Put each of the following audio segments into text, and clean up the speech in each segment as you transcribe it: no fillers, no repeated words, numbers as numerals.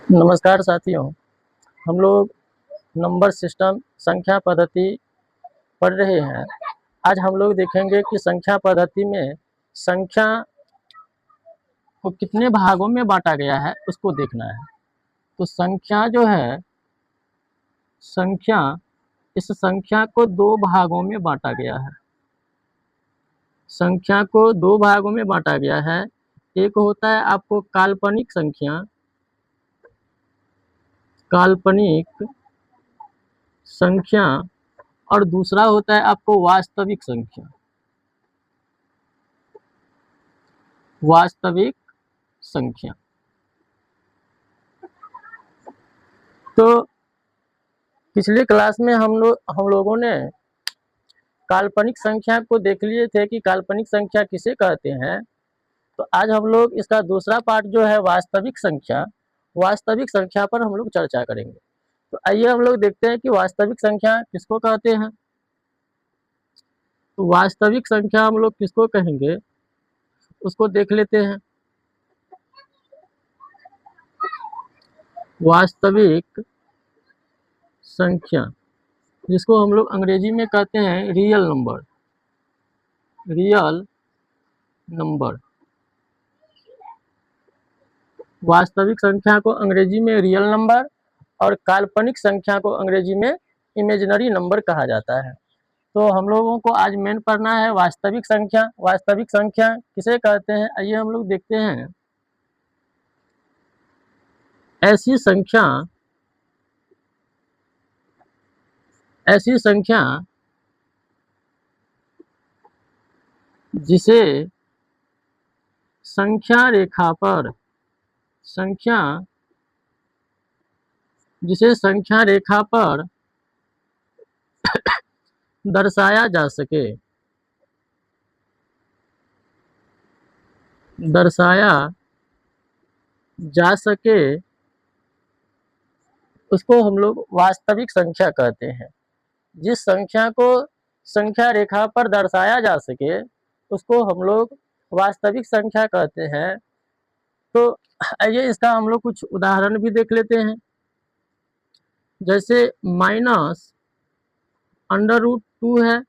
नमस्कार साथियों, हम लोग नंबर सिस्टम संख्या पद्धति पढ़ रहे हैं। आज हम लोग देखेंगे कि संख्या पद्धति में संख्या को कितने भागों में बांटा गया है उसको देखना है। तो संख्या जो है, संख्या इस संख्या को दो भागों में बांटा गया है। संख्या को दो भागों में बांटा गया है। एक होता है आपको काल्पनिक संख्या, काल्पनिक संख्या, और दूसरा होता है आपको वास्तविक संख्या, वास्तविक संख्या। तो पिछले क्लास में हम लोगों ने काल्पनिक संख्या को देख लिए थे कि काल्पनिक संख्या किसे कहते हैं। तो आज हम लोग इसका दूसरा पार्ट जो है वास्तविक संख्या, वास्तविक संख्या पर हम लोग चर्चा करेंगे। तो आइए हम लोग देखते हैं कि वास्तविक संख्या किसको कहते हैं। तो वास्तविक संख्या हम लोग किसको कहेंगे उसको देख लेते हैं। वास्तविक संख्या जिसको हम लोग अंग्रेजी में कहते हैं रियल नंबर, रियल नंबर। वास्तविक संख्या को अंग्रेजी में रियल नंबर और काल्पनिक संख्या को अंग्रेजी में इमेजिनरी नंबर कहा जाता है। तो हम लोगों को आज मेन पढ़ना है वास्तविक संख्या। वास्तविक संख्या किसे कहते हैं, आइए हम लोग देखते हैं। ऐसी संख्या, ऐसी संख्या जिसे संख्या रेखा पर, संख्या जिसे संख्या रेखा पर दर्शाया जा सके, दर्शाया जा सके, उसको हम लोग वास्तविक संख्या कहते हैं। जिस संख्या को संख्या रेखा पर दर्शाया जा सके उसको हम लोग वास्तविक संख्या कहते हैं। तो आइए इसका हम लोग कुछ उदाहरण भी देख लेते हैं। जैसे -√2 है,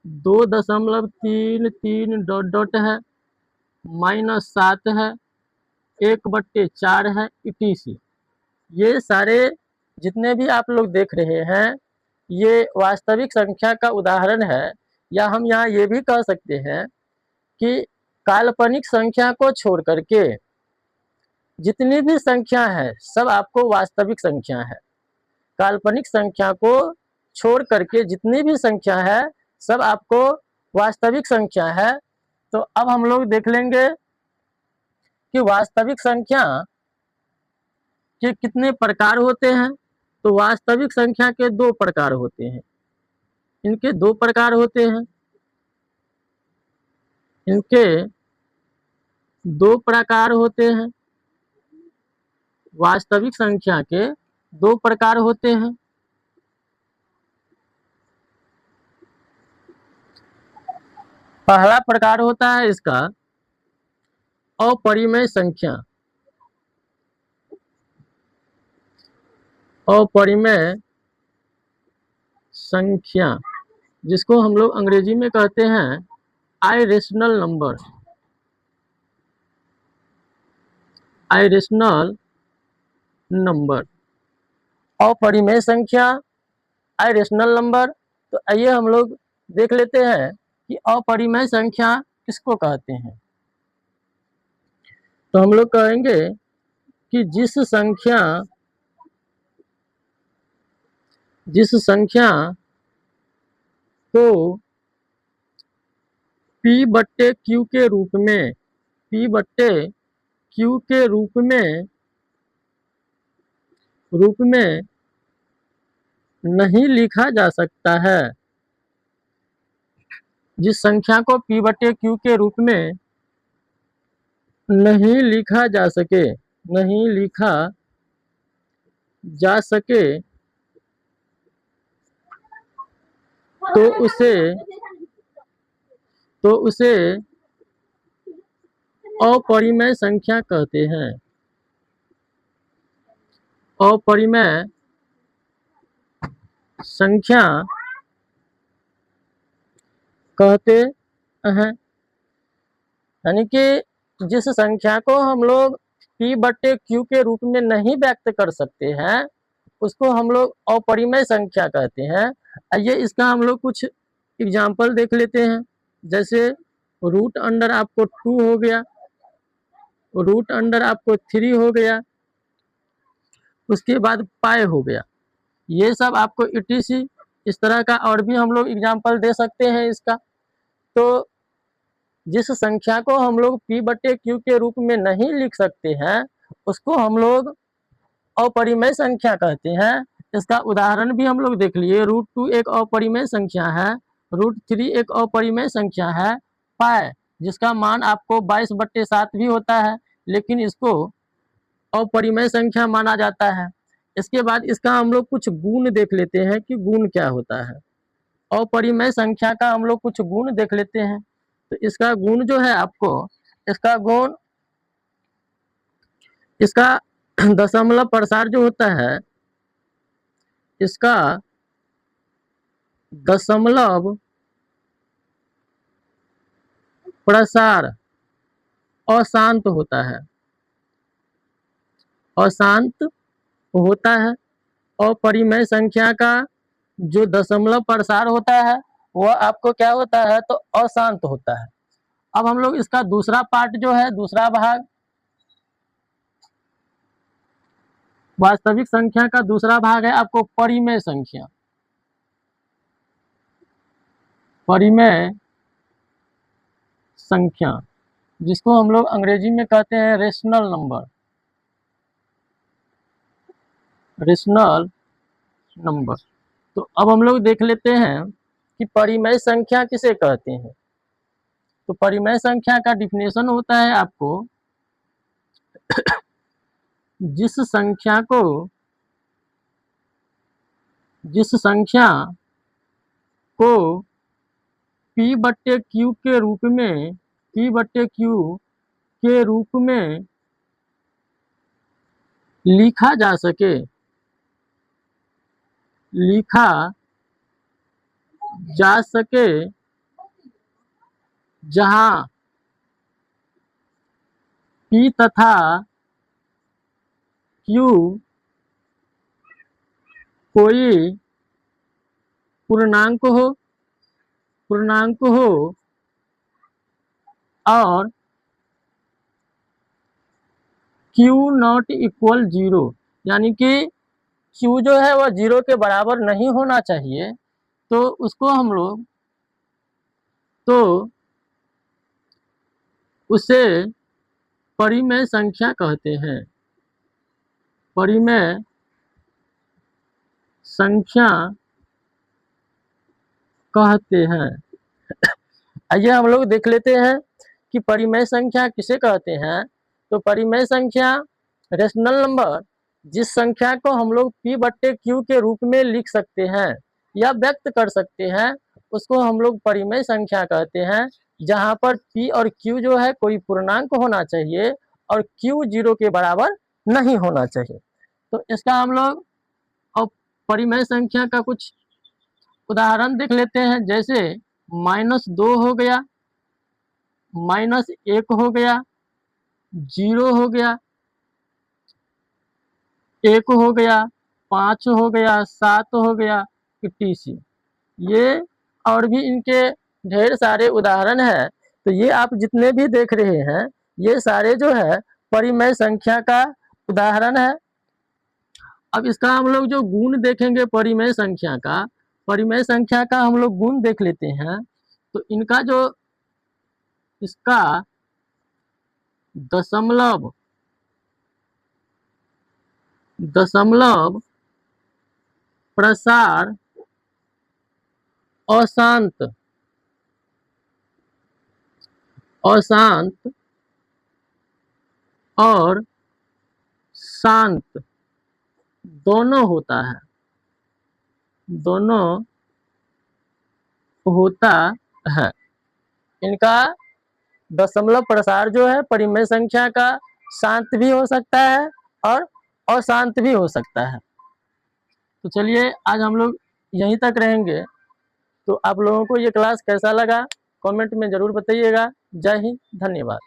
2.33 डॉट डॉट है, -7 है, 1/4 है, etc। ये सारे जितने भी आप लोग देख रहे हैं ये वास्तविक संख्या का उदाहरण है। या हम यहाँ ये भी कह सकते हैं कि काल्पनिक संख्या को छोड़ करके जितनी भी संख्या है सब आपको वास्तविक संख्या है। काल्पनिक संख्या को छोड़ करके जितनी भी संख्या है सब आपको वास्तविक संख्या है। तो अब हम लोग देख लेंगे कि वास्तविक संख्या के कितने प्रकार होते हैं। तो वास्तविक संख्या के दो प्रकार होते हैं, इनके दो प्रकार होते हैं, इनके दो प्रकार होते हैं। वास्तविक संख्या के दो प्रकार होते हैं। पहला प्रकार होता है इसका अपरिमेय संख्या, अपरिमेय संख्या जिसको हम लोग अंग्रेजी में कहते हैं आइरेशनल नंबर, आइरेशनल नंबर। अपरिमेय संख्या, आइरेशनल नंबर। तो आइए हम लोग देख लेते हैं कि अपरिमेय संख्या किसको कहते हैं। तो हम लोग कहेंगे कि जिस संख्या को P/Q के रूप में, P/Q के रूप में नहीं लिखा जा सकता है, जिस संख्या को P/Q के रूप में नहीं लिखा जा सके, नहीं लिखा जा सके तो उसे अपरिमेय संख्या कहते हैं। अपरिमेय संख्या कहते हैं। यानी कि जिस संख्या को हम लोग P बट्टे Q के रूप में नहीं व्यक्त कर सकते हैं उसको हम लोग अपरिमेय संख्या कहते हैं। आइए इसका हम लोग कुछ एग्जाम्पल देख लेते हैं। जैसे रूट अंडर आपको 2 हो गया, रूट अंडर आपको 3 हो गया, उसके बाद पाई हो गया। ये सब आपको ETC इस तरह का और भी हम लोग एग्जाम्पल दे सकते हैं इसका। तो जिस संख्या को हम लोग P बट्टे Q के रूप में नहीं लिख सकते हैं उसको हम लोग अपरिमेय संख्या कहते हैं। इसका उदाहरण भी हम लोग देख लिए। √2 एक अपरिमेय संख्या है, √3 एक अपरिमेय संख्या है, पाई जिसका मान आपको 22/7 भी होता है लेकिन इसको अपरिमेय संख्या माना जाता है। इसके बाद इसका हम लोग कुछ गुण देख लेते हैं कि गुण क्या होता है। अपरिमेय संख्या का हम लोग कुछ गुण देख लेते हैं। तो इसका गुण जो है आपको, इसका गुण, इसका दशमलव प्रसार जो होता है, इसका दशमलव प्रसार अशांत होता है, अशांत होता है। अपरिमेय संख्या का जो दशमलव प्रसार होता है वह आपको क्या होता है, तो अशांत होता है। अब हम लोग इसका दूसरा पार्ट जो है, दूसरा भाग, वास्तविक संख्या का दूसरा भाग है आपको परिमेय संख्या। परिमेय संख्या जिसको हम लोग अंग्रेजी में कहते हैं रेशनल नंबर, रेशनल नंबर। तो अब हम लोग देख लेते हैं कि परिमेय संख्या किसे कहते हैं। तो परिमेय संख्या का डिफिनेशन होता है आपको, जिस संख्या को, जिस संख्या को P बट्टे Q के रूप में, P बट्टे Q के रूप में लिखा जा सके, लिखा जा सके, जहां P तथा Q कोई पूर्णांक हो, पूर्णांक हो और Q नॉट इक्वल 0, यानी कि Q जो है वह 0 के बराबर नहीं होना चाहिए। तो उसको हम लोग, तो उसे परिमेय संख्या कहते हैं, परिमेय संख्या कहते हैं। आइए हम लोग देख लेते हैं कि परिमेय संख्या किसे कहते हैं। तो परिमेय संख्या, रेशनल नंबर, जिस संख्या को हम लोग P बट्टे Q के रूप में लिख सकते हैं या व्यक्त कर सकते हैं उसको हम लोग परिमेय संख्या कहते हैं, जहां पर P और Q जो है कोई पूर्णांक होना चाहिए और Q 0 के बराबर नहीं होना चाहिए। तो इसका हम लोग अब परिमेय संख्या का कुछ उदाहरण देख लेते हैं। जैसे -2 हो गया, -1 हो गया, 0 हो गया, 1 हो गया, 5 हो गया, 7 हो गया, etc। ये और भी इनके ढेर सारे उदाहरण हैं। तो ये आप जितने भी देख रहे हैं ये सारे जो है परिमेय संख्या का उदाहरण है। अब इसका हम लोग जो गुण देखेंगे परिमेय संख्या का, परिमेय संख्या का हम लोग गुण देख लेते हैं। तो इनका जो, इसका दशमलव, दशमलव प्रसार अशांत, अशांत और शांत दोनों होता है, दोनों होता है। इनका दशमलव प्रसार जो है परिमेय संख्या का शांत भी हो सकता है और अशांत भी हो सकता है। तो चलिए आज हम लोग यहीं तक रहेंगे। तो आप लोगों को ये क्लास कैसा लगा कमेंट में ज़रूर बताइएगा। जय हिंद, धन्यवाद।